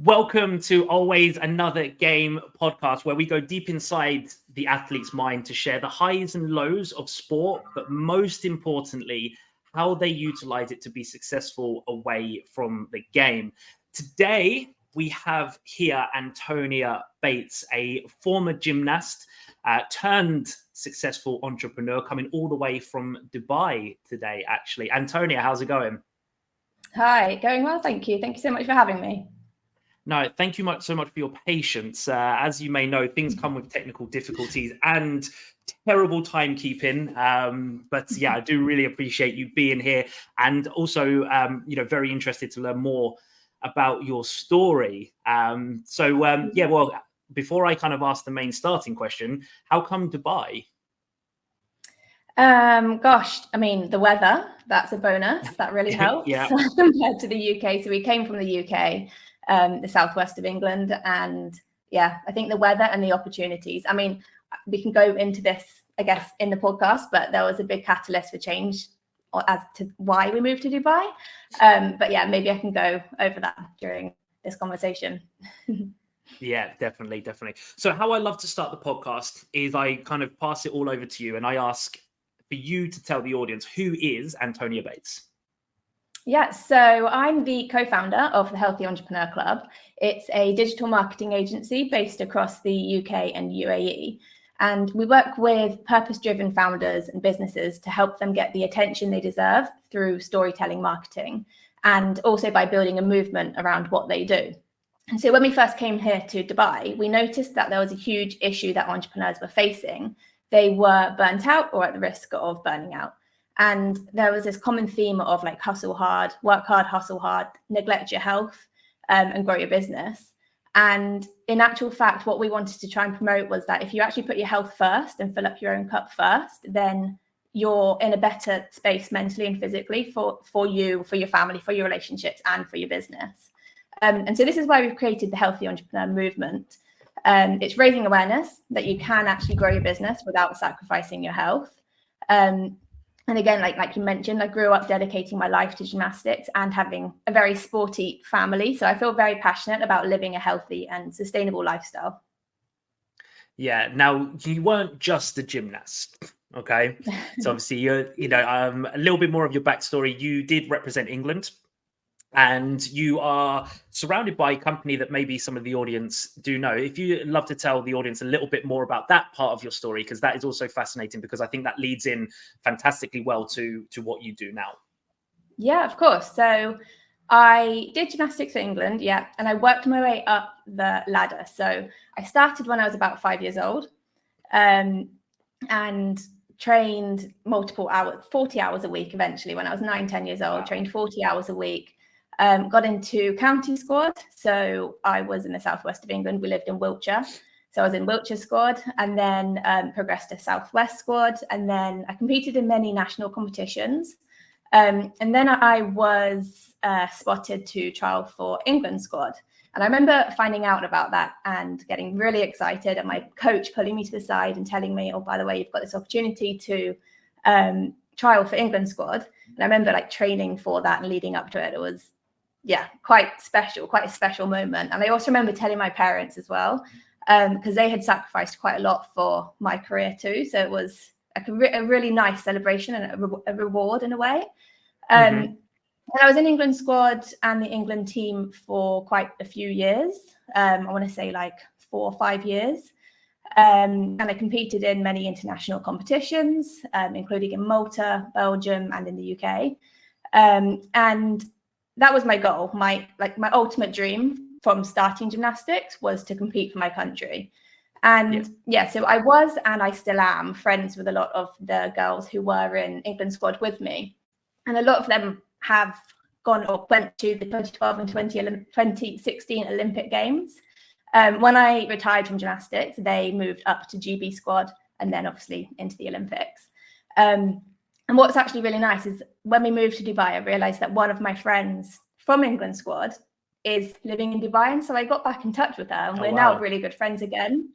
Welcome to Always Another Game podcast, where we go deep inside the athlete's mind to share the highs and lows of sport, but most importantly, how they utilize it to be successful away from the game. Today, we have here Antonia Bates, a former gymnast turned successful entrepreneur, coming all the way from Dubai today, actually. Antonia, how's it going? Hi, going well, thank you. Thank you so much for having me. No, thank you so much for your patience. As you may know, things come with technical difficulties and terrible timekeeping. But yeah, I do really appreciate you being here, and also, very interested to learn more about your story. Well, before I kind of ask the main starting question, how come Dubai? The weather, that's a bonus. That really helps compared to the UK. So we came from the UK. The southwest of England, and I think the weather and the opportunities. I mean, we can go into this, I guess, in the podcast, but there was a big catalyst for change as to why we moved to Dubai. Maybe I can go over that during this conversation. Yeah, definitely. So how I love to start the podcast is I kind of pass it all over to you, and I ask for you to tell the audience, who is Antonia Bates? Yeah, so I'm the co-founder of the Healthy Entrepreneur Club. It's a digital marketing agency based across the UK and UAE. And we work with purpose-driven founders and businesses to help them get the attention they deserve through storytelling marketing, and also by building a movement around what they do. And so when we first came here to Dubai, we noticed that there was a huge issue that entrepreneurs were facing. They were burnt out or at the risk of burning out. And there was this common theme of like hustle hard, work hard, hustle hard, neglect your health, and grow your business. And in actual fact, what we wanted to try and promote was that if you actually put your health first and fill up your own cup first, then you're in a better space mentally and physically for you, for your family, for your relationships, and for your business. And so this is why we've created the Healthy Entrepreneur Movement. It's raising awareness that you can actually grow your business without sacrificing your health. And again, like you mentioned, I grew up dedicating my life to gymnastics and having a very sporty family. So I feel very passionate about living a healthy and sustainable lifestyle. Yeah. Now, you weren't just a gymnast, okay? So obviously, a little bit more of your backstory. You did represent England, and you are surrounded by a company that maybe some of the audience do know. If you'd love to tell the audience a little bit more about that part of your story, because that is also fascinating, because I think that leads in fantastically well to what you do now. Yeah, of course. So I did gymnastics for England, and I worked my way up the ladder. So I started when I was about 5 years old, and trained multiple hours, 40 hours a week eventually. When I was 9-10 years old, trained 40 hours a week. Got into county squad. So I was in the southwest of England. We lived in Wiltshire. So I was in Wiltshire squad, and then progressed to southwest squad. And then I competed in many national competitions. And then I was spotted to trial for England squad. And I remember finding out about that and getting really excited, and my coach pulling me to the side and telling me, oh, by the way, you've got this opportunity to trial for England squad. And I remember like training for that and leading up to it. It was quite a special moment. And I also remember telling my parents as well, because they had sacrificed quite a lot for my career too. So it was like a really nice celebration and a reward in a way. And I was in England squad and the England team for quite a few years. I want to say like 4 or 5 years. And I competed in many international competitions, including in Malta, Belgium, and in the UK. And that was my goal. My ultimate dream from starting gymnastics was to compete for my country. And so I was, and I still am, friends with a lot of the girls who were in England squad with me. And a lot of them have gone or went to the 2012 and 2016 Olympic Games. When I retired from gymnastics, they moved up to GB squad and then obviously into the Olympics. And what's actually really nice is when we moved to Dubai, I realized that one of my friends from England squad is living in Dubai. And so I got back in touch with her, and we're now really good friends again.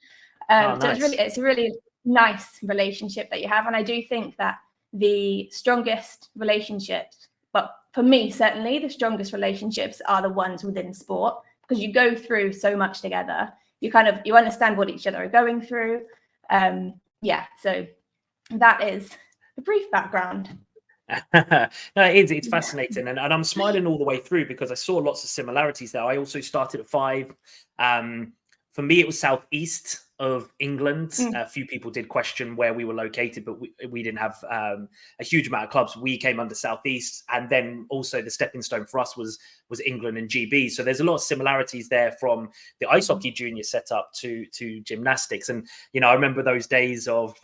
Nice. So it's a really nice relationship that you have. And I do think that the strongest relationships, well, for me, certainly the strongest relationships are the ones within sport, because you go through so much together. You understand what each other are going through. So that is a brief background. No, it's fascinating, and I'm smiling all the way through because I saw lots of similarities there. I also started at 5. For me, it was southeast of England. A few people did question where we were located, but we didn't have a huge amount of clubs. We came under southeast, and then also the stepping stone for us was England and GB. So there's a lot of similarities there from the ice hockey junior setup to gymnastics. And I remember those days of.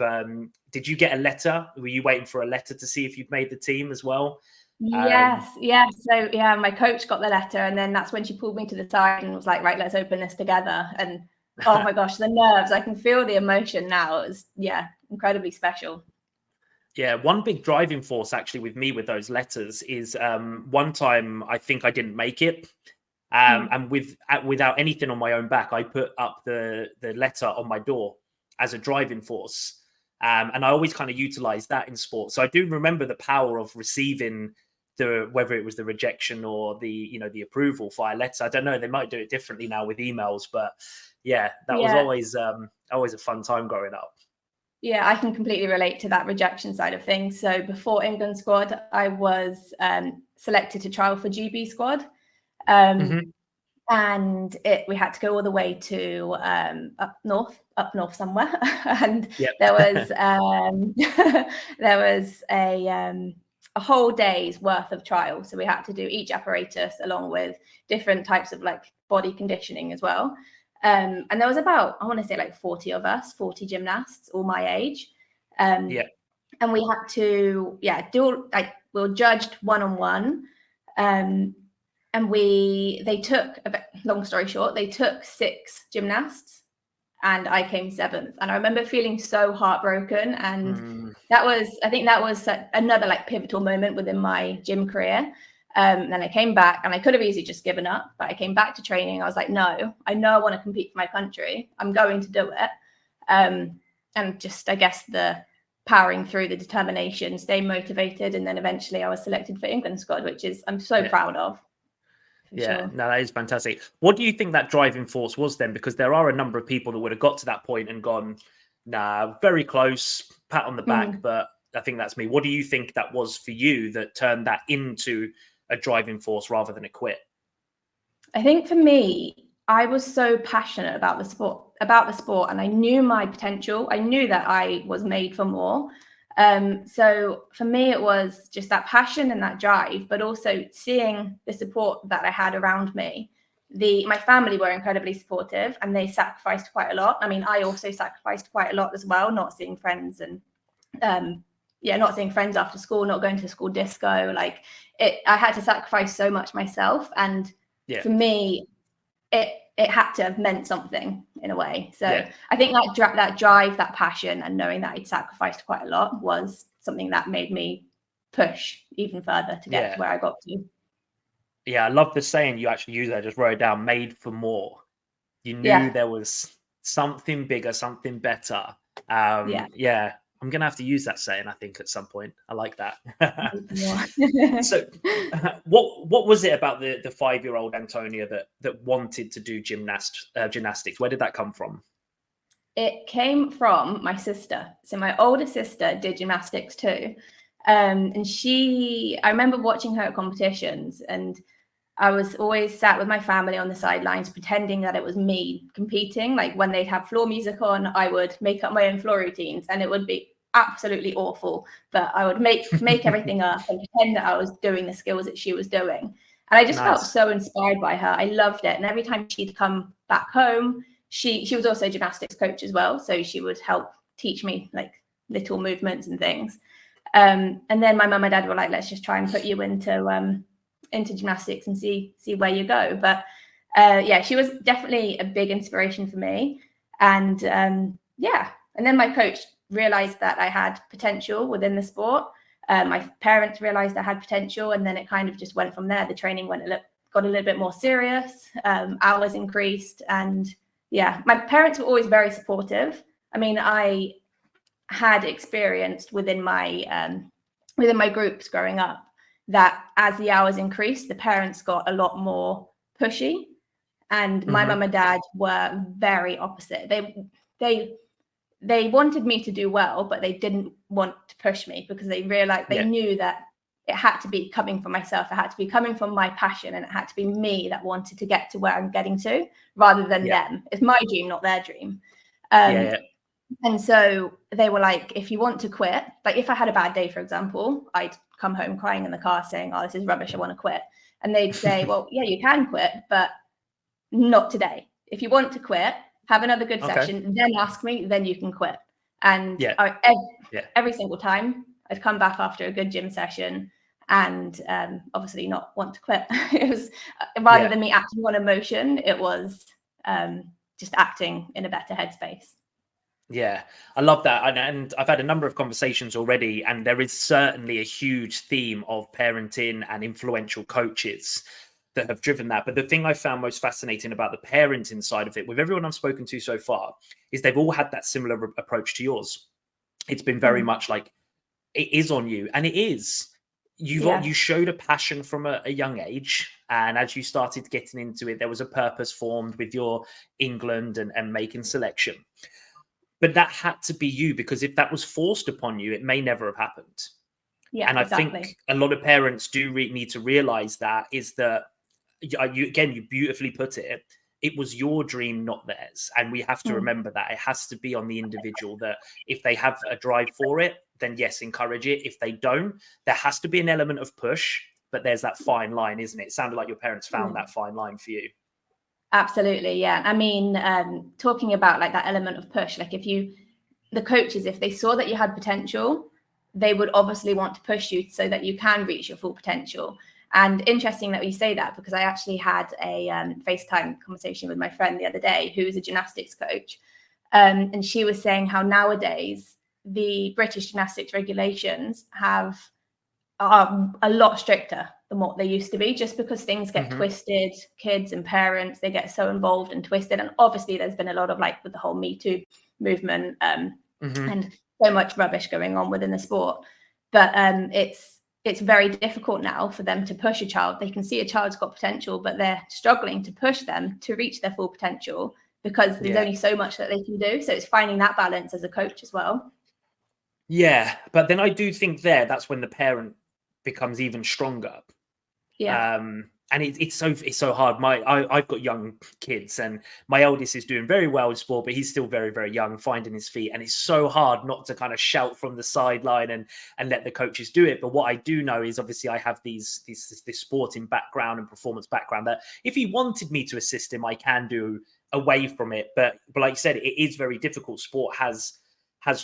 Did you get a letter? Were you waiting for a letter to see if you'd made the team as well? Yes. So my coach got the letter, and then that's when she pulled me to the side and was like, right, let's open this together. And oh my gosh, the nerves, I can feel the emotion now. It was incredibly special. Yeah, one big driving force actually with me with those letters is one time I think I didn't make it. And without anything on my own back, I put up the letter on my door as a driving force. And I always kind of utilize that in sport. So I do remember the power of receiving whether it was the rejection or the approval via letter. I don't know, they might do it differently now with emails, but that was always a fun time growing up. Yeah, I can completely relate to that rejection side of things. So before England squad, I was selected to trial for GB squad. And we had to go all the way to up north somewhere, and there was a whole day's worth of trial. So we had to do each apparatus along with different types of like body conditioning as well. And there was about, I want to say like 40 of us, 40 gymnasts, all my age. And we had to we were judged one-on-one. And they took, long story short, they took 6 gymnasts and I came 7th. And I remember feeling so heartbroken. And I think that was another like pivotal moment within my gym career. Then I came back and I could have easily just given up, but I came back to training. I was like, no, I know I want to compete for my country. I'm going to do it. And just, I guess, the powering through, the determination, stay motivated. And then eventually I was selected for England squad, which I'm so proud of. Sure. No, that is fantastic. What do you think that driving force was then? Because there are a number of people that would have got to that point and gone, nah, very close, pat on the back, but I think that's me. What do you think that was for you that turned that into a driving force rather than a quit? I think for me, I was so passionate about the sport, and I knew my potential. I knew that I was made for more. So for me, it was just that passion and that drive, but also seeing the support that I had around me. My family were incredibly supportive and they sacrificed quite a lot. I mean, I also sacrificed quite a lot as well, not seeing friends and, not seeing friends after school, not going to school disco. Like I had to sacrifice so much myself. And for me, it had to have meant something in a way. So I think that drive, that passion, and knowing that I'd sacrificed quite a lot was something that made me push even further to get to where I got to. Yeah, I love the saying you actually use there. Just wrote it down, made for more. You knew there was something bigger, something better. I'm going to have to use that saying, I think, at some point. I like that. So what was it about the 5-year-old Antonia that wanted to do gymnastics? Where did that come from? It came from my sister. So my older sister did gymnastics too. And I remember watching her at competitions, and I was always sat with my family on the sidelines pretending that it was me competing. Like when they'd have floor music on, I would make up my own floor routines and it would be absolutely awful. But I would make everything up and pretend that I was doing the skills that she was doing. And I just felt so inspired by her. I loved it. And every time she'd come back home, she was also a gymnastics coach as well. So she would help teach me like little movements and things. And then my mum and dad were like, let's just try and put you into gymnastics and see where you go. But she was definitely a big inspiration for me. And and then my coach realized that I had potential within the sport. My parents realized I had potential, and then it kind of just went from there. The training got a little bit more serious, hours increased, and my parents were always very supportive. I mean, I had experienced within my groups growing up that as the hours increased, the parents got a lot more pushy. And my mum and dad were very opposite. They wanted me to do well, but they didn't want to push me because they realized they knew that it had to be coming from myself. It had to be coming from my passion, and it had to be me that wanted to get to where I'm getting to, rather than them. It's my dream, not their dream. And so they were like, if you want to quit, like if I had a bad day, for example, I'd come home crying in the car saying, oh, this is rubbish, I want to quit. And they'd say, well, yeah, you can quit, but not today. If you want to quit, have another good session, then ask me, then you can quit. And every single time I'd come back after a good gym session and obviously not want to quit. It was rather than me acting on emotion, it was just acting in a better headspace. Yeah, I love that. And I've had a number of conversations already, and there is certainly a huge theme of parenting and influential coaches that have driven that. But the thing I found most fascinating about the parenting side of it, with everyone I've spoken to so far, is they've all had that similar approach to yours. It's been very much like, it is on you. And it is. You showed a passion from a young age. And as you started getting into it, there was a purpose formed with your England and making selection. But that had to be you, because if that was forced upon you, it may never have happened. Yeah, and I think a lot of parents do need to realize that, is that you beautifully put it. It was your dream, not theirs. And we have to remember that it has to be on the individual, that if they have a drive for it, then yes, encourage it. If they don't, there has to be an element of push, but there's that fine line, isn't it? It sounded like your parents found that fine line for you. Absolutely. Yeah. I mean, talking about like that element of push, like the coaches, if they saw that you had potential, they would obviously want to push you so that you can reach your full potential. And interesting that we say that, because I actually had a FaceTime conversation with my friend the other day, who is a gymnastics coach. And she was saying how nowadays the British gymnastics regulations are a lot stricter than what they used to be, just because things get twisted. Kids and parents, they get so involved and twisted. And obviously there's been a lot of, like, with the whole Me Too movement and so much rubbish going on within the sport. But it's very difficult now for them to push a child. They can see a child's got potential, but they're struggling to push them to reach their full potential, because there's only so much that they can do. So it's finding that balance as a coach as well. Yeah, but then I do think that's when the parent becomes even stronger. Yeah. And it's so hard. I've got young kids, and my eldest is doing very well in sport, but he's still very, very young, finding his feet. And it's so hard not to kind of shout from the sideline and let the coaches do it. But what I do know is, obviously, I have this sporting background and performance background, that if he wanted me to assist him, I can do away from it. But like you said, it is very difficult. Sport has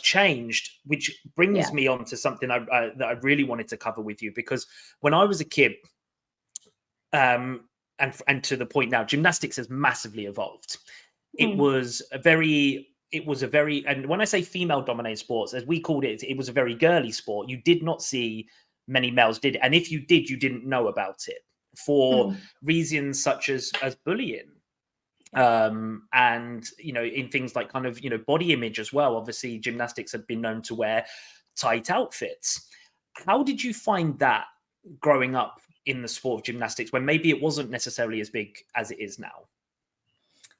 changed, which brings me on to something that I really wanted to cover with you, because when I was a kid, and to the point now, gymnastics has massively evolved. It was a very, and when I say female dominated sports, as we called it, it was a very girly sport. You did not see many males did. And if you did, you didn't know about it for reasons such as bullying. And, in things like kind of, body image as well. Obviously, gymnastics had been known to wear tight outfits. How did you find that growing up in the sport of gymnastics, when maybe it wasn't necessarily as big as it is now?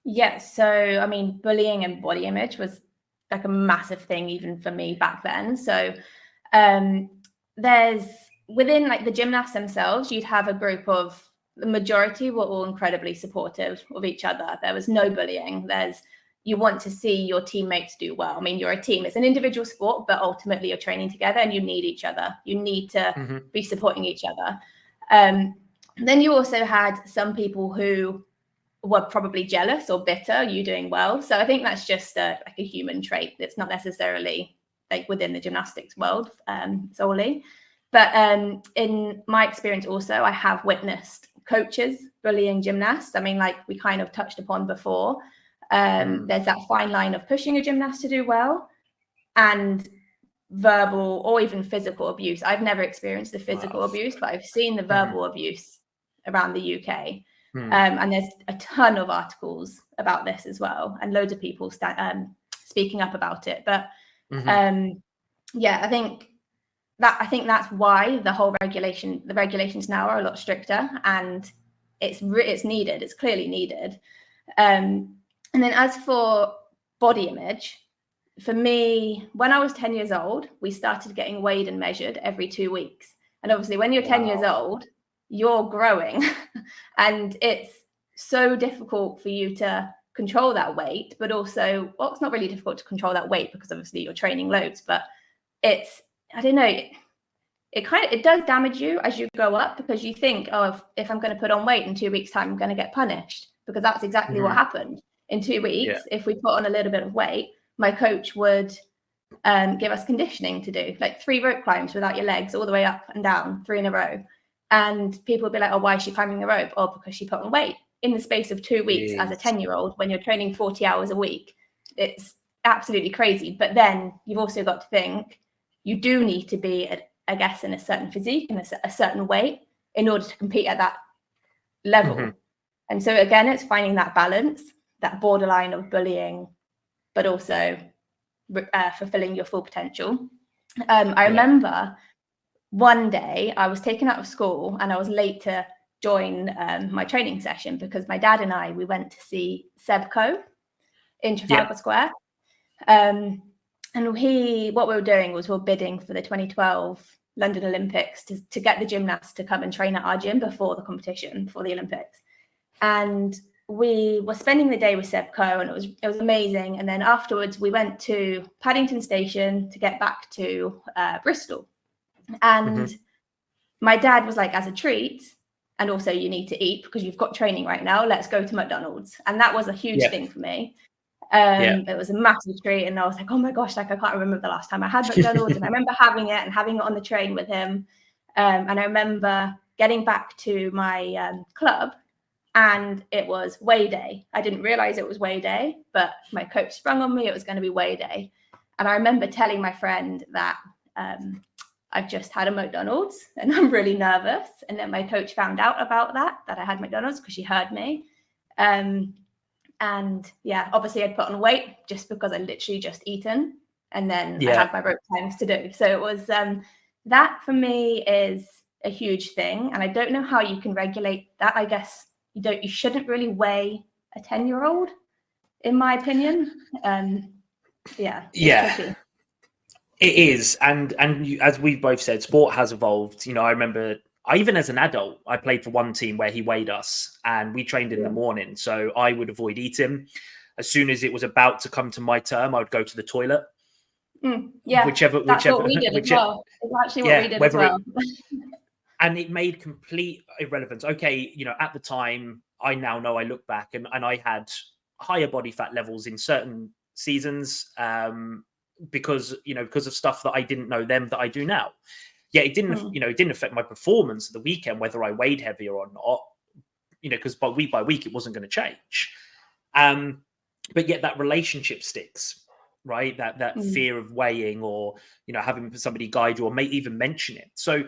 Yes. So, I mean, bullying and body image was like a massive thing even for me back then. So there's, within like the gymnasts themselves, you'd have a group of, the majority were all incredibly supportive of each other. There was no bullying. You want to see your teammates do well. I mean, you're a team. It's an individual sport, but ultimately you're training together and you need each other. You need to be supporting each other. Then you also had some people who were probably jealous or bitter, you doing well. So I think that's just like a human trait. It's not necessarily like within the gymnastics world solely. But in my experience also, I have witnessed coaches bullying gymnasts. I mean, like we kind of touched upon before, there's that fine line of pushing a gymnast to do well and verbal or even physical abuse. I've never experienced the physical abuse, but I've seen the verbal abuse around the UK. And there's a ton of articles about this as well, and loads of people speaking up about it. But I think that's why the regulations now are a lot stricter, and it's needed. It's clearly needed. And then as for body image, for me, when I was 10 years old, we started getting weighed and measured every 2 weeks. And obviously when you're 10 years old, you're growing and it's so difficult for you to control that weight, but also, well, it's not really difficult to control that weight because obviously you're training loads, but it's, I don't know, it does damage you as you go up, because you think, oh, if I'm going to put on weight in 2 weeks time, I'm going to get punished, because that's exactly what happened. In 2 weeks, if we put on a little bit of weight, my coach would give us conditioning to do, like 3 rope climbs without your legs all the way up and down, 3 in a row. And people would be like, oh, why is she climbing the rope? Oh, because she put on weight. In the space of 2 weeks as a 10-year-old, when you're training 40 hours a week, it's absolutely crazy. But then you've also got to think, you do need to be, I guess, in a certain physique and a certain weight in order to compete at that level. And so again, it's finding that balance, that borderline of bullying, but also fulfilling your full potential. I remember one day I was taken out of school and I was late to join my training session because my dad and we went to see Sebco in Trafalgar Square. And what we were doing was we were bidding for the 2012 London Olympics to get the gymnasts to come and train at our gym before the competition, before the Olympics. And we were spending the day with Sebco and it was amazing. And then afterwards we went to Paddington Station to get back to Bristol. And my dad was like, as a treat, and also you need to eat because you've got training right now, let's go to McDonald's. And that was a huge thing for me. It was a massive treat. And I was like, oh my gosh, like I can't remember the last time I had McDonald's. And I remember having it on the train with him. And I remember getting back to my club and it was weigh day. I didn't realize it was weigh day, but my coach sprung on me, it was going to be weigh day. And I remember telling my friend that I've just had a McDonald's and I'm really nervous. And then my coach found out about that I had McDonald's because she heard me. And yeah, obviously I'd put on weight just because I literally just eaten. And then I had my rope climbs to do. So it was, that for me is a huge thing. And I don't know how you can regulate that. I guess you shouldn't really weigh a 10-year-old, in my opinion. Tricky. It is, and you, as we've both said, sport has evolved. I remember, even as an adult, I played for one team where he weighed us, and we trained in the morning. So I would avoid eating. As soon as it was about to come to my term, I would go to the toilet. Whichever. What we did as well. It's actually what we did as well. And it made complete irrelevance. Okay, at the time, I now know, I look back, and I had higher body fat levels in certain seasons. Because of stuff that I didn't know then that I do now. It didn't, it didn't affect my performance of the weekend, whether I weighed heavier or not, because by week, it wasn't going to change. But yet that relationship sticks, right? That fear of weighing or, having somebody guide you or may even mention it. So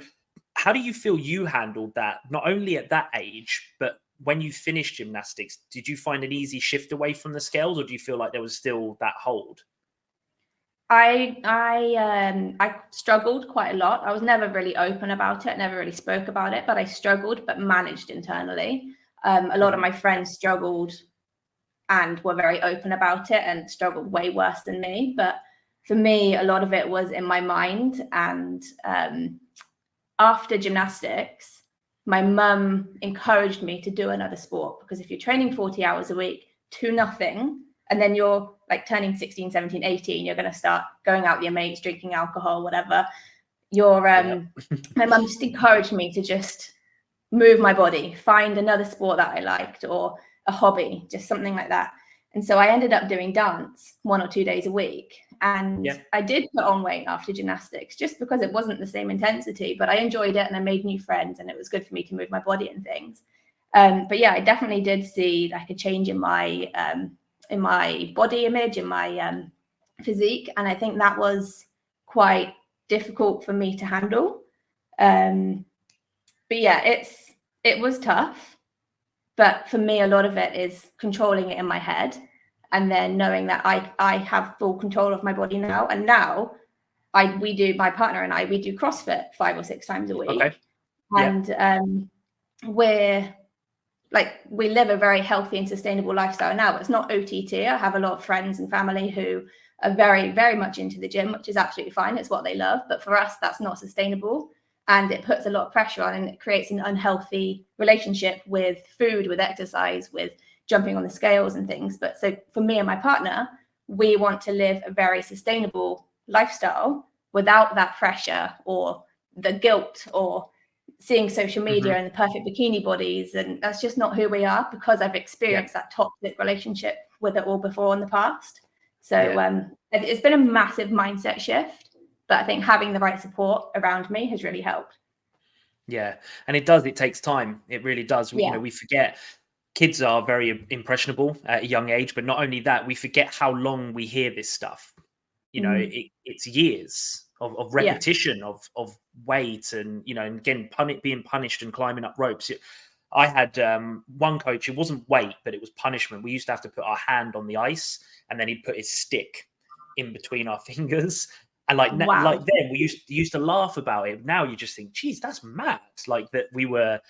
how do you feel you handled that, not only at that age, but when you finished gymnastics? Did you find an easy shift away from the scales, or do you feel like there was still that hold? I struggled quite a lot. I was never really open about it, never really spoke about it, but I struggled, but managed internally. A lot of my friends struggled and were very open about it and struggled way worse than me. But for me, a lot of it was in my mind. And after gymnastics, my mum encouraged me to do another sport, because if you're training 40 hours a week to nothing, and then you're like turning 16, 17, 18, you're going to start going out with your mates, drinking alcohol, whatever. My mum just encouraged me to just move my body, find another sport that I liked or a hobby, just something like that. And so I ended up doing dance 1 or 2 days a week. And I did put on weight after gymnastics just because it wasn't the same intensity, but I enjoyed it and I made new friends and it was good for me to move my body and things. But yeah, I definitely did see like a change in my body image, in my physique. And I think that was quite difficult for me to handle. But yeah, it was tough. But for me, a lot of it is controlling it in my head and then knowing that I have full control of my body now. And now my partner and I do CrossFit 5 or 6 times a week. Okay. And we're like we live a very healthy and sustainable lifestyle now. It's not OTT. I have a lot of friends and family who are very, very much into the gym, which is absolutely fine. It's what they love. But for us, that's not sustainable. And it puts a lot of pressure on, and it creates an unhealthy relationship with food, with exercise, with jumping on the scales and things. But so for me and my partner, we want to live a very sustainable lifestyle without that pressure or the guilt or seeing social media and the perfect bikini bodies. And that's just not who we are, because I've experienced that toxic relationship with it all before in the past. So it's been a massive mindset shift, but I think having the right support around me has really helped. Yeah. And it takes time. It really does. You know, we forget kids are very impressionable at a young age, but not only that, we forget how long we hear this stuff. You know, it's years of repetition of weight, and, you know, and again, being punished and climbing up ropes. I had one coach, it wasn't weight, but it was punishment. We used to have to put our hand on the ice, and then he'd put his stick in between our fingers. And like then we used to laugh about it. Now you just think, geez, that's mad. Like that we were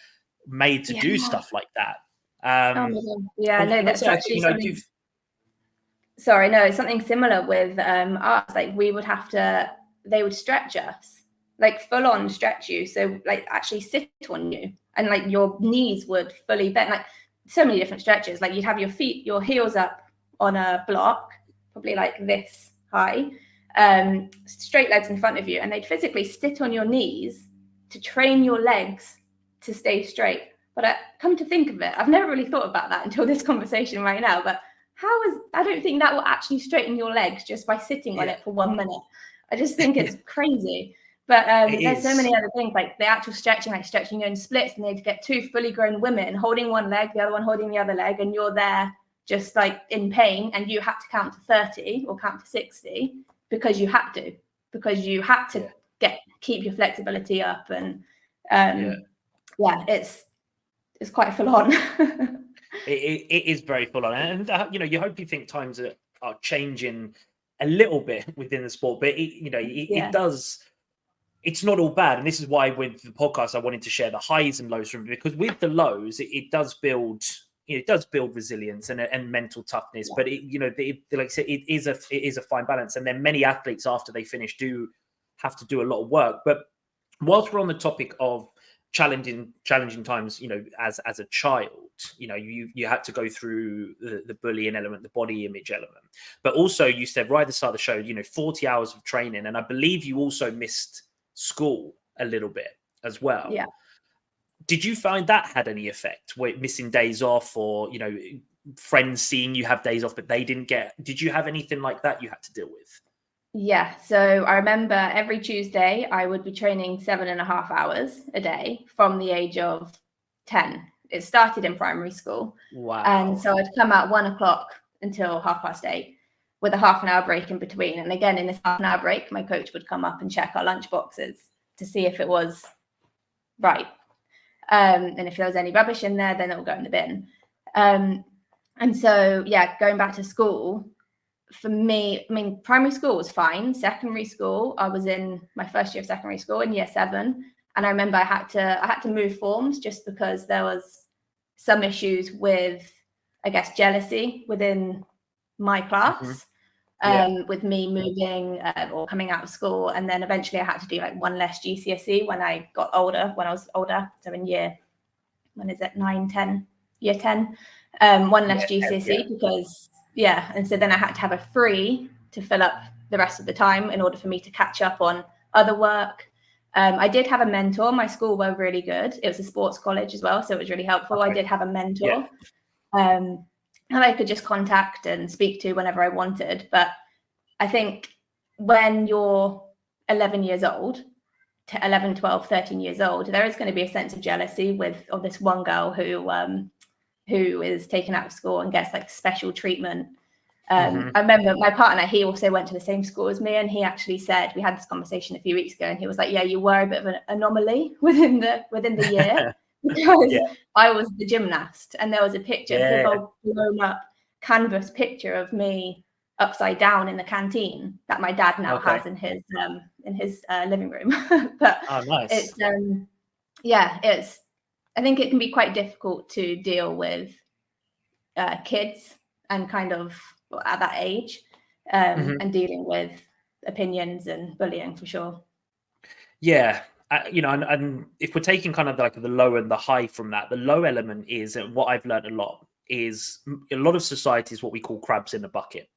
made to do stuff like that. That's actually something. Sorry, no, it's something similar with us. Like they would stretch us, like full on stretch you. So like actually sit on you, and like your knees would fully bend, like so many different stretches. Like you'd have your heels up on a block, probably like this high, straight legs in front of you, and they'd physically sit on your knees to train your legs to stay straight. But come to think of it, I've never really thought about that until this conversation right now. But I don't think that will actually straighten your legs just by sitting on it for 1 minute. I just think it's crazy. But there's so many other things, like the actual stretching, like stretching your own splits, and they'd get two fully grown women holding one leg, the other one holding the other leg, and you're there just like in pain, and you had to count to 30 or count to 60 because you had to keep your flexibility up. And it's quite full on. It is very full on, and you know, you hope you think times are changing a little bit within the sport, but it does. It's not all bad, and this is why with the podcast I wanted to share the highs and lows from it, because with the lows it does build resilience and mental toughness. But like I said, it is a fine balance, and then many athletes after they finish do have to do a lot of work. But whilst we're on the topic of challenging times, you know, as a child, you know, you had to go through the bullying element, the body image element, but also you said right at the start of the show, you know, 40 hours of training, and I believe you also missed school a little bit as well. Yeah. Did you find that had any effect, missing days off, or, you know, friends seeing you have days off but they didn't get? Did you have anything like that you had to deal with? Yeah, so I remember every Tuesday I would be training 7.5 hours a day from the age of 10. It started in primary school. Wow. And so I'd come out 1 o'clock until 8:30 with a half an hour break in between. And again, in this half an hour break, my coach would come up and check our lunch boxes to see if it was right. And if there was any rubbish in there, then it will go in the bin. And so, going back to school, for me, I mean, primary school was fine. Secondary school, I was in my first year of secondary school in year 7. And I remember I had to move forms just because there was some issues with, I guess, jealousy within my class, with me moving or coming out of school. And then eventually I had to do like one less GCSE when I was older. So in year 10, year 10, one less GCSE because, and so then I had to have a free to fill up the rest of the time in order for me to catch up on other work. I did have a mentor. My school were really good. It was a sports college as well, so it was really helpful. I did have a mentor, and I could just contact and speak to whenever I wanted. But I think when you're 11 years old, 11, 12, 13 years old, there is going to be a sense of jealousy of this one girl who is taken out of school and gets like special treatment. I remember my partner, he also went to the same school as me, and he actually said, we had this conversation a few weeks ago, and he was like, you were a bit of an anomaly within the year because I was the gymnast, and there was a picture, big old blown up canvas picture of me upside down in the canteen that my dad now has in his living room. But nice. it's I think it can be quite difficult to deal with kids and kind of at that age, and dealing with opinions and bullying for sure. Yeah. And if we're taking kind of like the low and the high from that, the low element is, and what I've learned a lot is, a lot of society is what we call crabs in a bucket.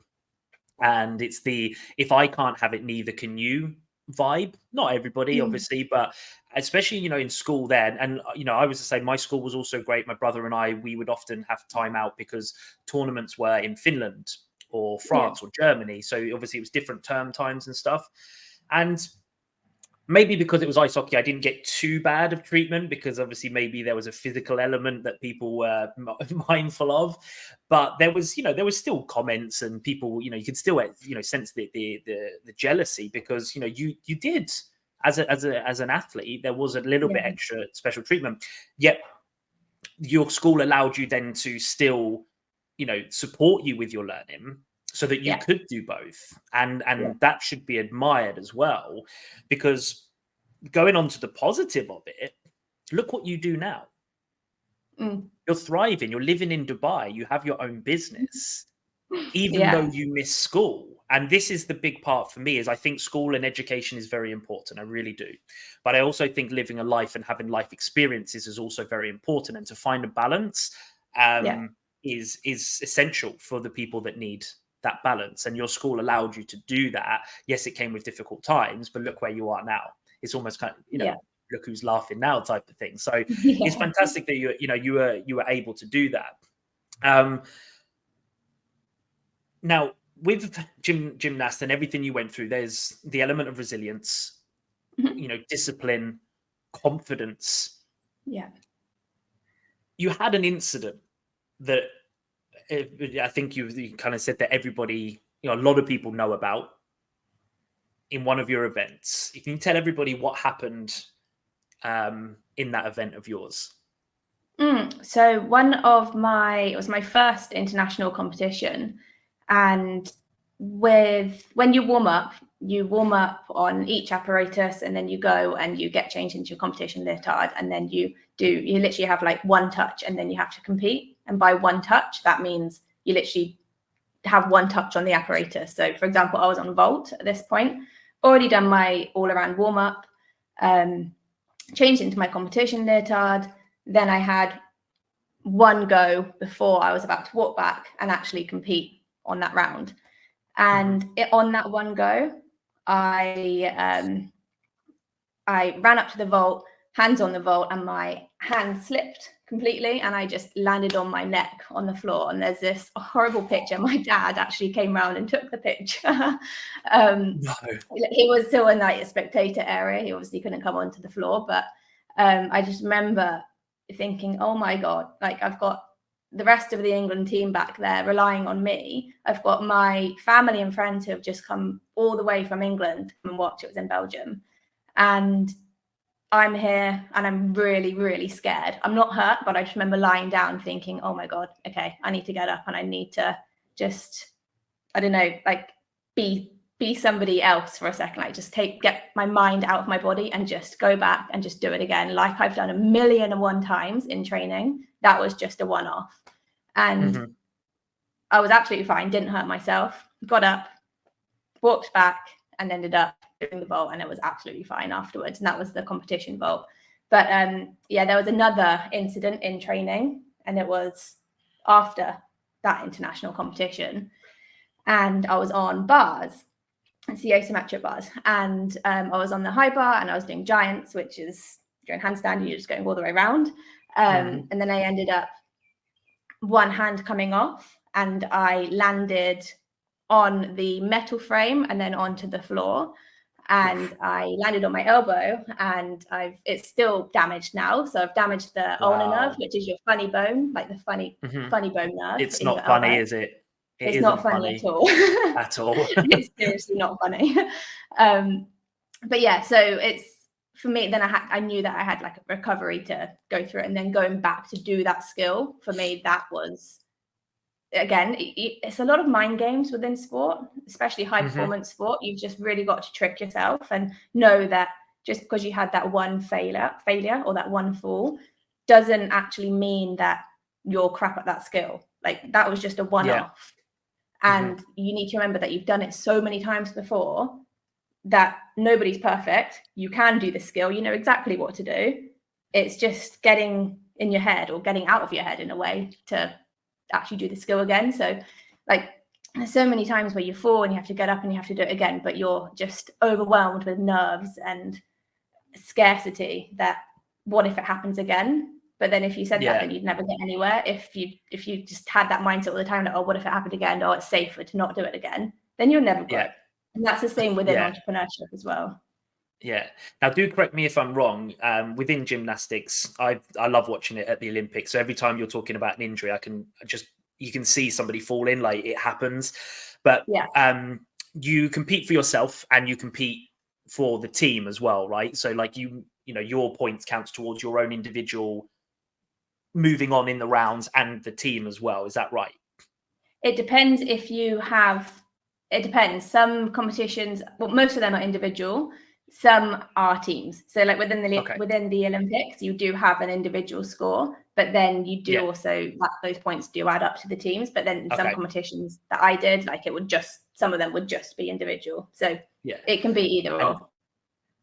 And it's the, if I can't have it, neither can you vibe. Not everybody, obviously, but especially, in school then. And, I was to say my school was also great. My brother and I, we would often have time out because tournaments were in Finland or France or Germany. So obviously it was different term times and stuff. And maybe because it was ice hockey, I didn't get too bad of treatment, because obviously maybe there was a physical element that people were mindful of. But there was still comments, and people, you could still, sense the jealousy, because, you did as an athlete, there was a little bit extra special treatment. Yet your school allowed you then to still, support you with your learning, so that you could do both. And that should be admired as well, because going on to the positive of it, look what you do now. You're thriving. You're living in Dubai. You have your own business, even though you miss school. And this is the big part for me, is I think school and education is very important. I really do. But I also think living a life and having life experiences is also very important. And to find a balance is essential for the people that need that balance. And your school allowed you to do that. Yes, it came with difficult times, but look where you are now. It's almost kind of, look who's laughing now type of thing. So it's fantastic that you were able to do that. Now, with gymnast and everything you went through, there's the element of resilience, discipline, confidence. Yeah. You had an incident that I think you kind of said that everybody, a lot of people know about in one of your events. Can you tell everybody what happened in that event of yours? So it was my first international competition. And when you warm up on each apparatus, and then you go and you get changed into your competition leotard, and then you literally have like one touch, and then you have to compete. And by one touch, that means you literally have one touch on the apparatus. So for example, I was on vault at this point, already done my all around warm up, changed into my competition leotard. Then I had one go before I was about to walk back and actually compete on that round. And on that one go, I ran up to the vault, hands on the vault, and my hand slipped completely, and I just landed on my neck on the floor. And there's this horrible picture. My dad actually came round and took the picture. No. He was still in that spectator area. He obviously couldn't come onto the floor, but I just remember thinking, oh my God, like I've got the rest of the England team back there relying on me. I've got my family and friends who have just come all the way from England and watch. It was in Belgium. And I'm here and I'm really, really scared. I'm not hurt, but I just remember lying down thinking, oh my God, okay, I need to get up and I need to just, I don't know, like be somebody else for a second. Like just get my mind out of my body and just go back and just do it again. Like I've done 1,000,001 times in training. That was just a one-off. And I was absolutely fine. Didn't hurt myself. Got up, walked back, and ended up doing the vault, and it was absolutely fine afterwards. And that was the competition vault. But there was another incident in training, and it was after that international competition. And I was on bars, it's the asymmetric bars. And I was on the high bar and I was doing giants, which is during handstand, you're just going all the way around. And then I ended up one hand coming off, and I landed on the metal frame and then onto the floor. And I landed on my elbow, and it's still damaged now. So I've damaged the ulnar nerve, which is your funny bone, like the funny bone nerve. It's not funny, is it? It's not funny at all. At all. It's seriously not funny. But yeah, so it's for me. Then I knew that I had like a recovery to go through it, and then going back to do that skill for me, that was again. It's a lot of mind games within sport, especially high performance sport. You've just really got to trick yourself and know that just because you had that one failure or that one fall doesn't actually mean that you're crap at that skill. Like that was just a one-off. And you need to remember that you've done it so many times before that nobody's perfect. You can do the skill, you know exactly what to do. It's just getting in your head or getting out of your head in a way to actually do the skill again. So like there's so many times where you fall and you have to get up and you have to do it again, but you're just overwhelmed with nerves and scarcity that what if it happens again? But then if you said that, then you'd never get anywhere. If you just had that mindset all the time that, oh, what if it happened again? Oh, it's safer to not do it again. Then you'll never grow. And that's the same within entrepreneurship as well. Yeah. Now, do correct me if I'm wrong. Within gymnastics, I love watching it at the Olympics. So every time you're talking about an injury, you can see somebody fall in, like it happens. But you compete for yourself and you compete for the team as well, right? So like you know, your points counts towards your own individual moving on in the rounds and the team as well. Is that right? It depends if you have, it depends. Some competitions, well, most of them are individual. Some are teams. So like within the Olympics, you do have an individual score, but then you do also, those points do add up to the teams. But then in some competitions that I did, like some of them would just be individual. So it can be either or.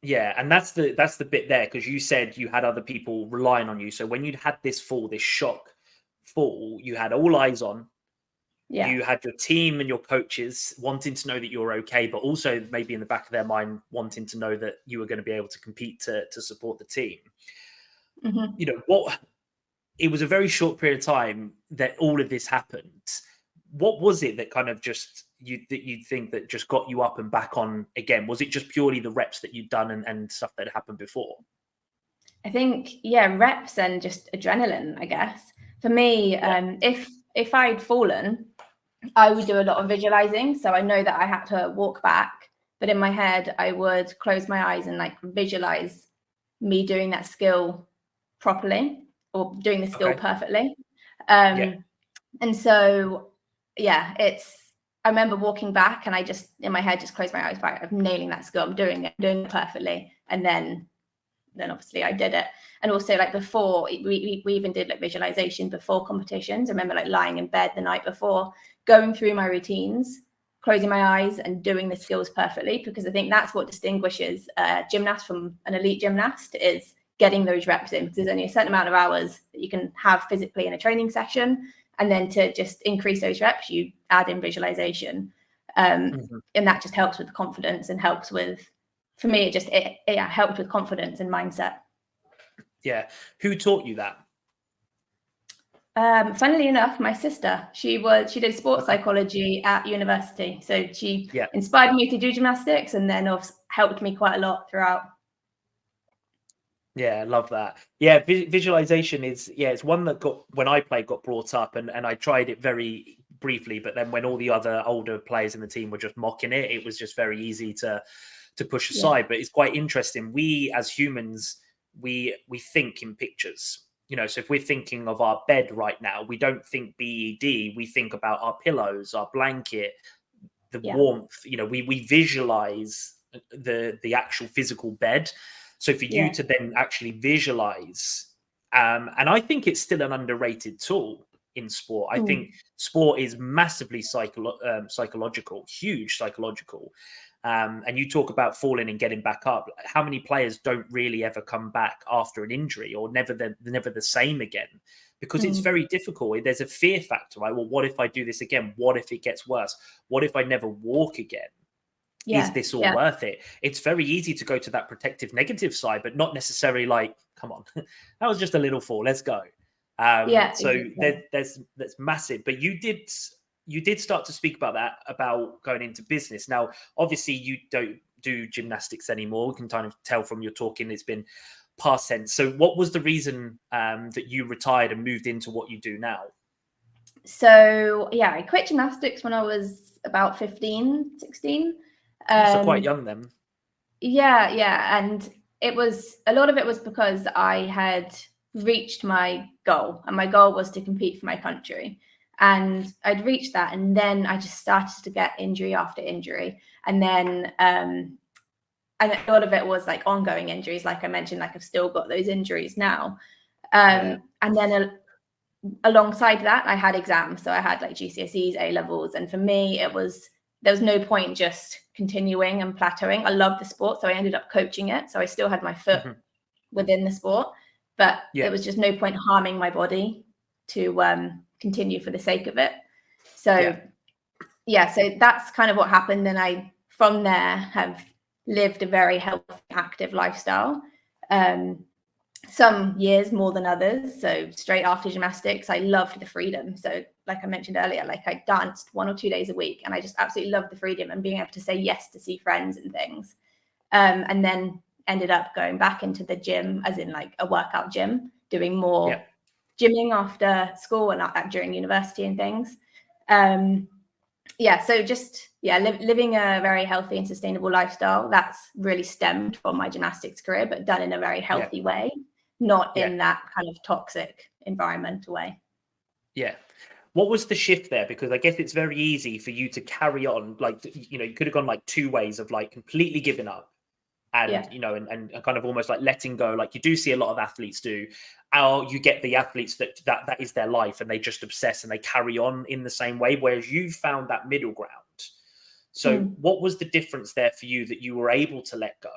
Yeah, and that's the bit there, because you said you had other people relying on you. So when you'd had this shock fall, you had all eyes on. Yeah. You had your team and your coaches wanting to know that you're okay, but also maybe in the back of their mind wanting to know that you were going to be able to compete to support the team. Mm-hmm. You know, it was a very short period of time that all of this happened. What was it that kind of you'd think that just got you up and back on again? Was it just purely the reps that you'd done and stuff that had happened before? I think, reps and just adrenaline, I guess. For me, if I'd fallen, I would do a lot of visualizing. So I know that I had to walk back, but in my head, I would close my eyes and like visualize me doing that skill properly or doing the skill perfectly. And so, I remember walking back and I just, in my head, just closed my eyes back. I'm nailing that skill. I'm doing it perfectly. And then obviously I did it. And also like before, we even did like visualization before competitions. I remember like lying in bed the night before, going through my routines, closing my eyes and doing the skills perfectly, because I think that's what distinguishes a gymnast from an elite gymnast, is getting those reps in, because there's only a certain amount of hours that you can have physically in a training session. And then to just increase those reps, you add in visualization. And that just helps with confidence and helps with, for me, it helped with confidence and mindset. Yeah. Who taught you that? Funnily enough, my sister, she did sports psychology at university. So she inspired me to do gymnastics and then helped me quite a lot throughout. Yeah, I love that. Yeah, visualization is, it's one that when I played, got brought up and I tried it very briefly, but then when all the other older players in the team were just mocking it, it was just very easy to push aside. But it's quite interesting. We as humans, we think in pictures. You know, so if we're thinking of our bed right now, we don't think BED, we think about our pillows, our blanket, the warmth. You know, we visualize the actual physical bed. So for you to then actually visualize, and I think it's still an underrated tool in sport. I think sport is massively psychological, huge psychological. And you talk about falling and getting back up. How many players don't really ever come back after an injury, or never the same again? Because it's very difficult. There's a fear factor, right? Well, what if I do this again? What if it gets worse? What if I never walk again? Is this all worth it? It's very easy to go to that protective negative side, but not necessarily like, come on, that was just a little fall. Let's go. So there's massive. But you did start to speak about that, about going into business. Now, obviously, you don't do gymnastics anymore. We can kind of tell from your talking, it's been past tense. So what was the reason that you retired and moved into what you do now? So, I quit gymnastics when I was about 15, 16. So quite young then. Yeah. And a lot of it was because I had reached my goal, and my goal was to compete for my country. And I'd reached that, and then I just started to get injury after injury. And then and a lot of it was like ongoing injuries, like I mentioned, like I've still got those injuries now. And then alongside that, I had exams. So I had like GCSEs, A levels. And for me, there was no point just continuing and plateauing. I loved the sport. So I ended up coaching it. So I still had my foot within the sport, but it was just no point harming my body to continue for the sake of it. So so that's kind of what happened. And I, from there, have lived a very healthy, active lifestyle. Some years more than others. So straight after gymnastics, I loved the freedom. So like I mentioned earlier, like I danced 1 or 2 days a week, and I just absolutely loved the freedom and being able to say yes to see friends and things. And then ended up going back into the gym, as in like a workout gym, doing more gymming after school and during university and things. So just living a very healthy and sustainable lifestyle that's really stemmed from my gymnastics career, but done in a very healthy way, not in that kind of toxic environmental way. What was the shift there? Because I guess it's very easy for you to carry on, like, you know, you could have gone like 2 ways of like completely giving up and you know, and kind of almost like letting go, like you do see a lot of athletes do. Or you get the athletes that is their life and they just obsess and they carry on in the same way, whereas you found that middle ground. So what was the difference there for you that you were able to let go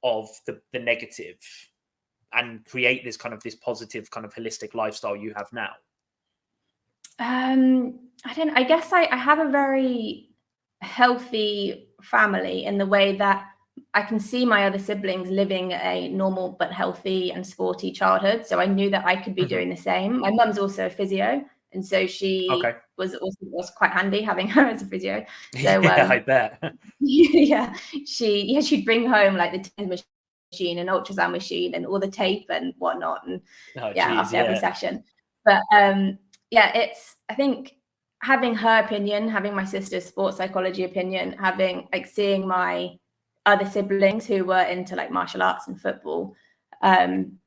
of the negative and create this kind of this positive kind of holistic lifestyle you have now? I guess I have a very healthy family in the way that I can see my other siblings living a normal but healthy and sporty childhood. So I knew that I could be doing the same. My mum's also a physio, and so she was quite handy having her as a physio. So I bet. she'd bring home like the TENS machine and ultrasound machine and all the tape and whatnot, and after every session. But it's, I think, having her opinion, having my sister's sports psychology opinion, having like seeing my other siblings who were into like martial arts and football,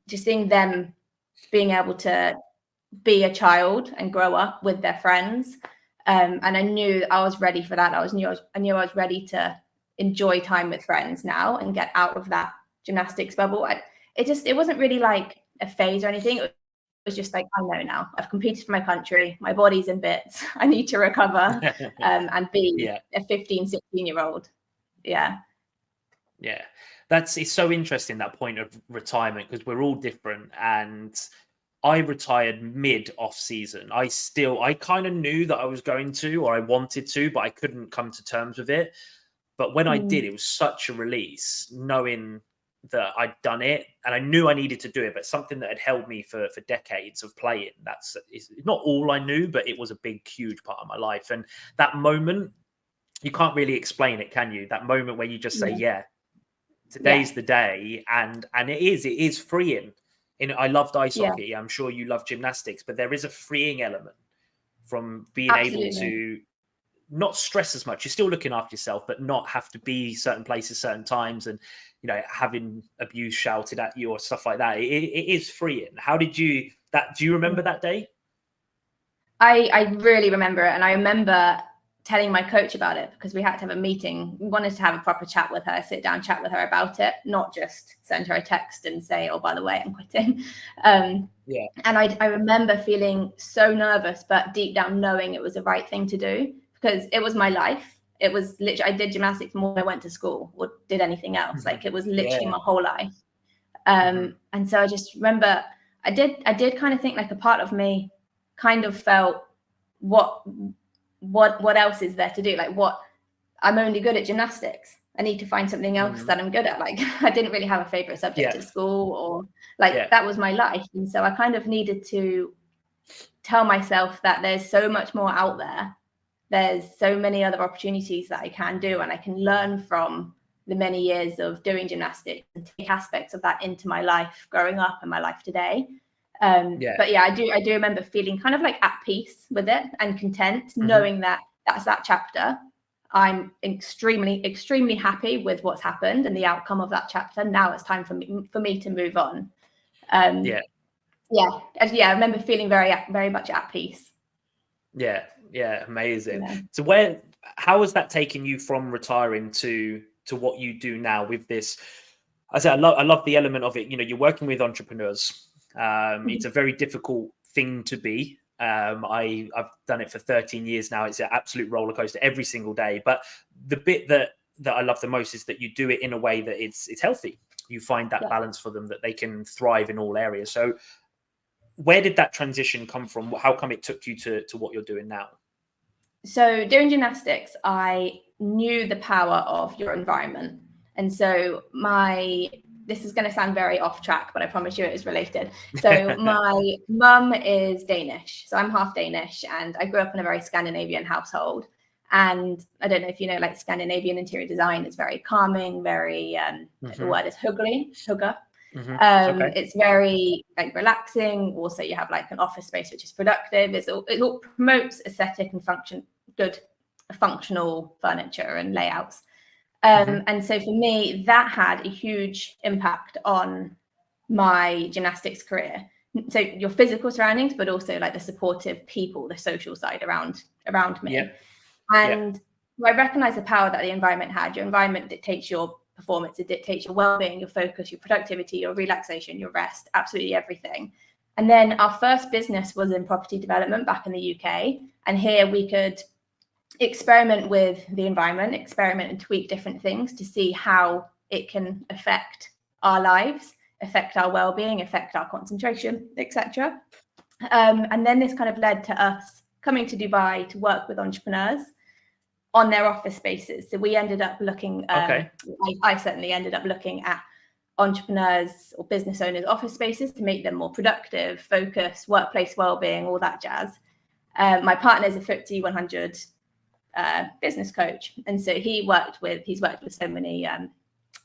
just seeing them being able to be a child and grow up with their friends, and I knew I was ready for that. I knew I was ready to enjoy time with friends now and get out of that gymnastics bubble. It wasn't really like a phase or anything. It was just like, I know now, I've competed for my country, my body's in bits, I need to recover and be a 15, 16-year-old. It's so interesting, that point of retirement, because we're all different. And I retired mid off season. I kind of knew that I was going to, or I wanted to, but I couldn't come to terms with it. But when I did, it was such a release knowing that I'd done it, and I knew I needed to do it, but something that had held me for decades of playing. It's not all I knew, but it was a big, huge part of my life. And that moment, you can't really explain it, can you? That moment where you just say, today's the day, and it is freeing. I loved ice hockey. I'm sure you love gymnastics, but there is a freeing element from being able to not stress as much. You're still looking after yourself, but not have to be certain places, certain times, and you know, having abuse shouted at you or stuff like that. It is freeing. How did you do you remember that day? I really remember it, and I remember telling my coach about it because we had to have a meeting. We wanted to have a proper chat with her, sit down, chat with her about it, not just send her a text and say, oh, by the way, I'm quitting. And I remember feeling so nervous, but deep down knowing it was the right thing to do, because it was my life. It was literally, I did gymnastics more than I went to school or did anything else. Like, it was literally my whole life. And so I just remember I did kind of think, like, a part of me kind of felt, what else is there to do? Like, what, I'm only good at gymnastics. I need to find something else that I'm good at. Like, I didn't really have a favorite subject at school, or like that was my life. And so I kind of needed to tell myself that there's so much more out there. There's so many other opportunities that I can do, and I can learn from the many years of doing gymnastics and take aspects of that into my life growing up and my life today. But I do remember feeling kind of like at peace with it and content, knowing that that's that chapter. I'm extremely, extremely happy with what's happened and the outcome of that chapter. Now it's time for me to move on. I remember feeling very, very much at peace. Amazing. So how has that taken you from retiring to what you do now with this? I love the element of it. You know, you're working with entrepreneurs. It's a very difficult thing to be. I've done it for 13 years now. It's an absolute roller coaster every single day. But the bit that I love the most is that you do it in a way that it's healthy. You find that balance for them, that they can thrive in all areas. So where did that transition come from? How come it took you to what you're doing now? So doing gymnastics, I knew the power of your environment. And so this is going to sound very off track, but I promise you it is related. So my mum is Danish. So I'm half Danish, and I grew up in a very Scandinavian household. And I don't know if you know, like Scandinavian interior design is very calming, very, the word is hygge. It's very like relaxing. Also, you have like an office space which is productive. It all promotes aesthetic and functional furniture and layouts. And so for me, that had a huge impact on my gymnastics career. So your physical surroundings, but also like the supportive people, the social side around me. And I recognize the power that the environment had. Your environment dictates your performance, it dictates your well-being, your focus, your productivity, your relaxation, your rest, absolutely everything. And then our first business was in property development back in the UK. And here we could experiment with the environment, experiment and tweak different things to see how it can affect our lives, affect our well-being, affect our concentration, etc. And then this kind of led to us coming to Dubai to work with entrepreneurs on their office spaces. So we ended up looking, I certainly ended up looking at entrepreneurs or business owners' office spaces to make them more productive, focused, workplace well-being, all that jazz. My partner is a FTSE 100 business coach, and so he's worked with so many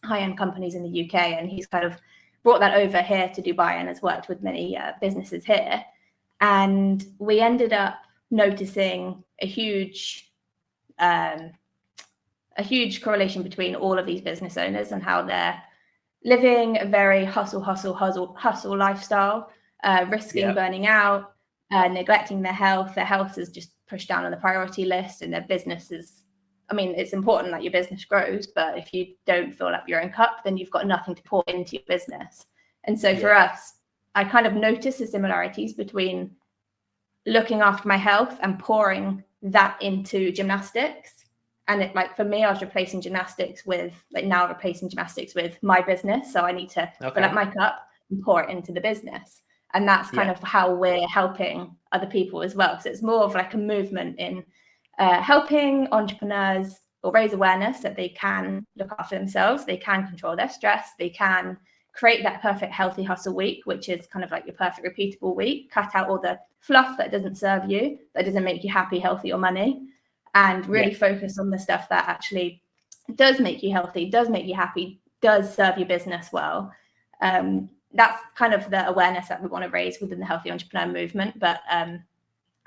high-end companies in the UK, and he's kind of brought that over here to Dubai and has worked with many businesses here. And we ended up noticing a huge correlation between all of these business owners and how they're living a very hustle lifestyle, risking burning out, neglecting their health. Their health is just pushed down on the priority list, and their business is, I mean, it's important that your business grows, but if you don't fill up your own cup, then you've got nothing to pour into your business. And so for us, I kind of noticed the similarities between looking after my health and pouring that into gymnastics. And it, like, for me, I was replacing gymnastics with my business. So I need to fill up my cup and pour it into the business. And that's kind of how we're helping other people as well. So it's more of like a movement in helping entrepreneurs or raise awareness that they can look after themselves, they can control their stress, they can create that perfect healthy hustle week, which is kind of like your perfect repeatable week. Cut out all the fluff that doesn't serve you, that doesn't make you happy, healthy, or money, and really focus on the stuff that actually does make you healthy, does make you happy, does serve your business well. That's kind of the awareness that we want to raise within the healthy entrepreneur movement. But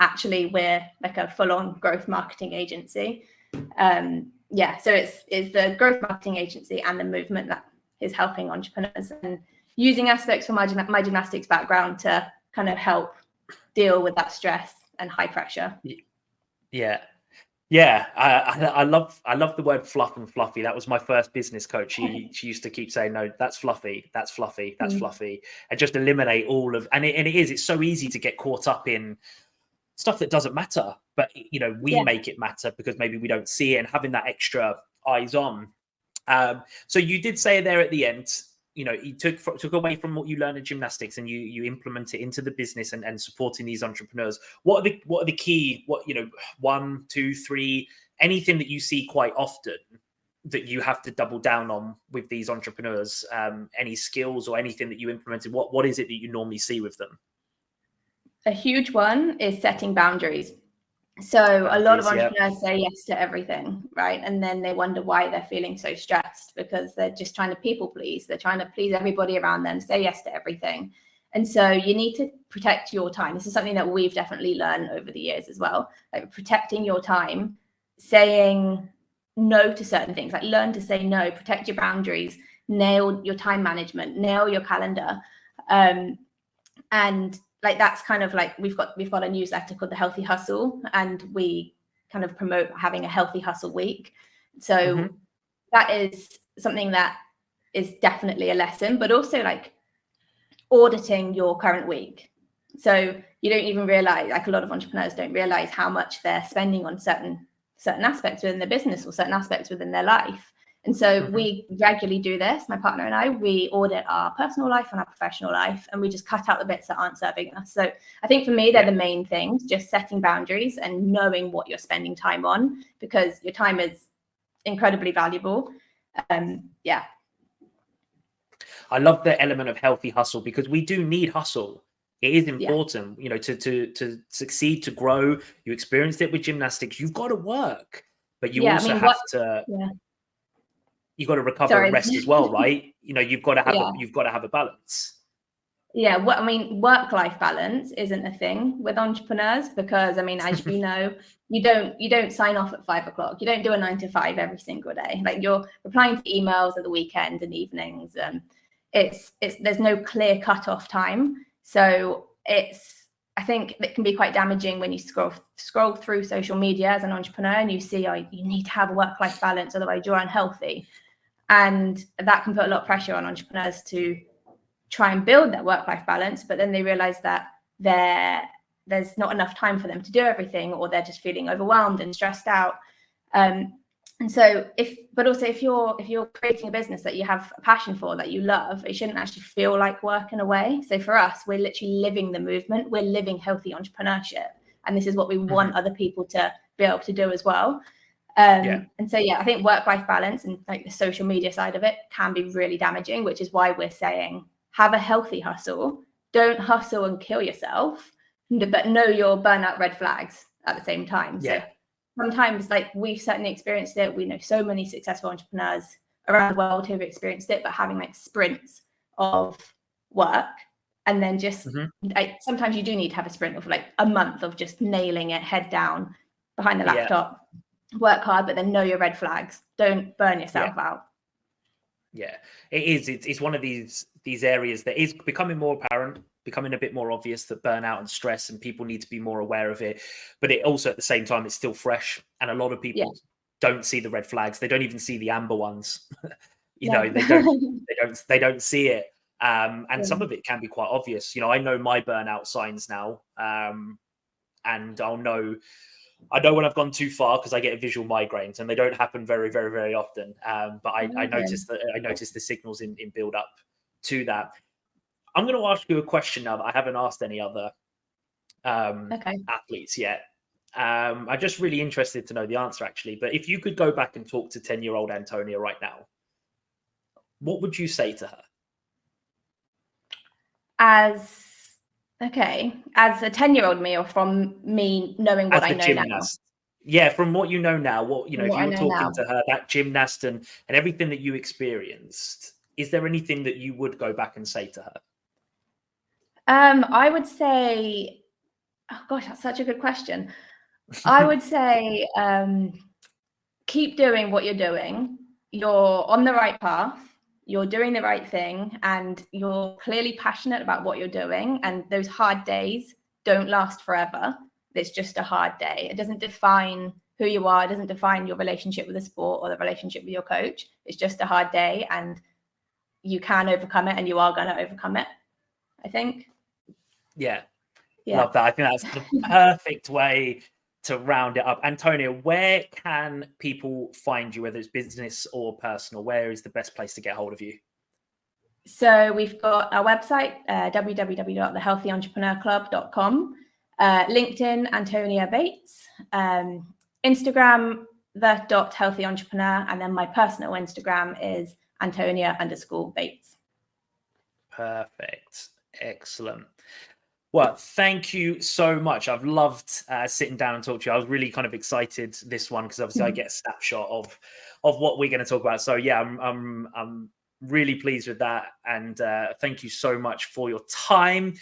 actually, we're like a full-on growth marketing agency. So it's the growth marketing agency and the movement that is helping entrepreneurs and using aspects from my gymnastics background to kind of help deal with that stress and high pressure. I love the word fluff and fluffy. That was my first business coach. She used to keep saying, no, that's fluffy, that's fluffy, that's fluffy, and just eliminate all of, it's so easy to get caught up in stuff that doesn't matter, but we make it matter because maybe we don't see it, and having that extra eyes on. So you did say there at the end, you took away from what you learned in gymnastics and you implement it into the business and supporting these entrepreneurs. What are the key, 1, 2, 3, anything that you see quite often that you have to double down on with these entrepreneurs? Any skills or anything that you implemented? What is it that you normally see with them? A huge one is setting boundaries. So a lot of entrepreneurs say yes to everything, right? And then they wonder why they're feeling so stressed, because they're just trying to people please. They're trying to please everybody around them, say yes to everything. And so you need to protect your time. This is something that we've definitely learned over the years as well, like protecting your time, saying no to certain things, like learn to say no, protect your boundaries, nail your time management, nail your calendar. And like, that's kind of like, we've got a newsletter called The Healthy Hustle, and we kind of promote having a healthy hustle week. So that is something that is definitely a lesson, but also like auditing your current week. So you don't even realize, like a lot of entrepreneurs don't realize how much they're spending on certain aspects within their business or certain aspects within their life. And so we regularly do this, my partner and I, we audit our personal life and our professional life, and we just cut out the bits that aren't serving us. So I think for me, they're the main things, just setting boundaries and knowing what you're spending time on, because your time is incredibly valuable. Yeah. I love the element of healthy hustle, because we do need hustle. It is important, you know, to succeed, to grow. You experienced it with gymnastics. You've got to work, but you also have to. Yeah. You've got to recover and rest as well, right? You know, you've got to have a balance. Yeah, work-life balance isn't a thing with entrepreneurs, because I mean, as you know, you don't sign off at 5 o'clock. You don't do a 9 to 5 every single day. Like, you're replying to emails at the weekend and evenings, and it's there's no clear cut-off time. So I think it can be quite damaging when you scroll through social media as an entrepreneur and you see, oh, you need to have a work-life balance, otherwise you're unhealthy. And that can put a lot of pressure on entrepreneurs to try and build that work-life balance, but then they realize that there's not enough time for them to do everything, or they're just feeling overwhelmed and stressed out. And so if you're creating a business that you have a passion for, that you love, it shouldn't actually feel like work in a way. So for us, we're literally living the movement. We're living healthy entrepreneurship. And this is what we want other people to be able to do as well. And so, I think work-life balance and like the social media side of it can be really damaging, which is why we're saying have a healthy hustle. Don't hustle and kill yourself, but know your burnout red flags at the same time. So sometimes, like, we've certainly experienced it. We know so many successful entrepreneurs around the world who've experienced it, but having like sprints of work, and then just like, sometimes you do need to have a sprint of like a month of just nailing it, head down behind the laptop. Work hard, but then know your red flags. Don't burn yourself out. Yeah, it is. It's one of these areas that is becoming more apparent, becoming a bit more obvious, that burnout and stress, and people need to be more aware of it. But it also, at the same time, it's still fresh, and a lot of people don't see the red flags. They don't even see the amber ones. They don't see it. And some of it can be quite obvious. You know, I know my burnout signs now, and I know when I've gone too far, because I get visual migraines, and they don't happen very, very, very often. But I noticed the signals in build up to that. I'm going to ask you a question now that I haven't asked any other athletes yet. I'm just really interested to know the answer, actually. But if you could go back and talk to 10-year-old Antonia right now, what would you say to her? As a 10-year-old me, or from me knowing what I know gymnast now? Yeah, from what you know now, if you were talking to her, that gymnast and everything that you experienced, is there anything that you would go back and say to her? I would say, oh gosh, that's such a good question. I would say, keep doing what you're doing. You're on the right path. You're doing the right thing, and you're clearly passionate about what you're doing. And those hard days don't last forever. It's just a hard day. It doesn't define who you are. It doesn't define your relationship with the sport or the relationship with your coach. It's just a hard day, and you can overcome it, and you are going to overcome it, I think. Yeah. Love that. I think that's the perfect way to round it up. Antonia, where can people find you, whether it's business or personal? Where is the best place to get hold of you? So we've got our website, www.thehealthyentrepreneur.club.com, LinkedIn, Antonia Bates, Instagram, the.healthyentrepreneur, and then my personal Instagram is Antonia_Bates. Perfect. Excellent. Well, thank you so much. I've loved sitting down and talking to you. I was really kind of excited this one, because obviously I get a snapshot of what we're going to talk about. So yeah, I'm really pleased with that. And thank you so much for your time.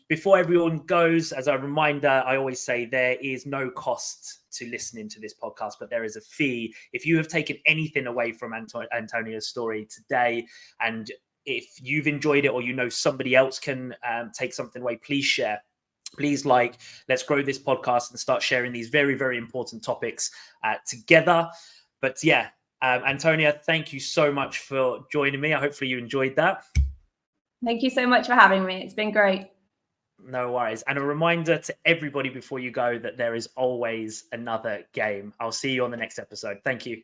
Before everyone goes, as a reminder, I always say there is no cost to listening to this podcast, but there is a fee. If you have taken anything away from Antonia's story today, and if you've enjoyed it, or you know somebody else can take something away, please share. Please let's grow this podcast and start sharing these very, very important topics together. But yeah, Antonia, thank you so much for joining me. Hopefully you enjoyed that. Thank you so much for having me. It's been great. No worries. And a reminder to everybody before you go that there is always another game. I'll see you on the next episode. Thank you.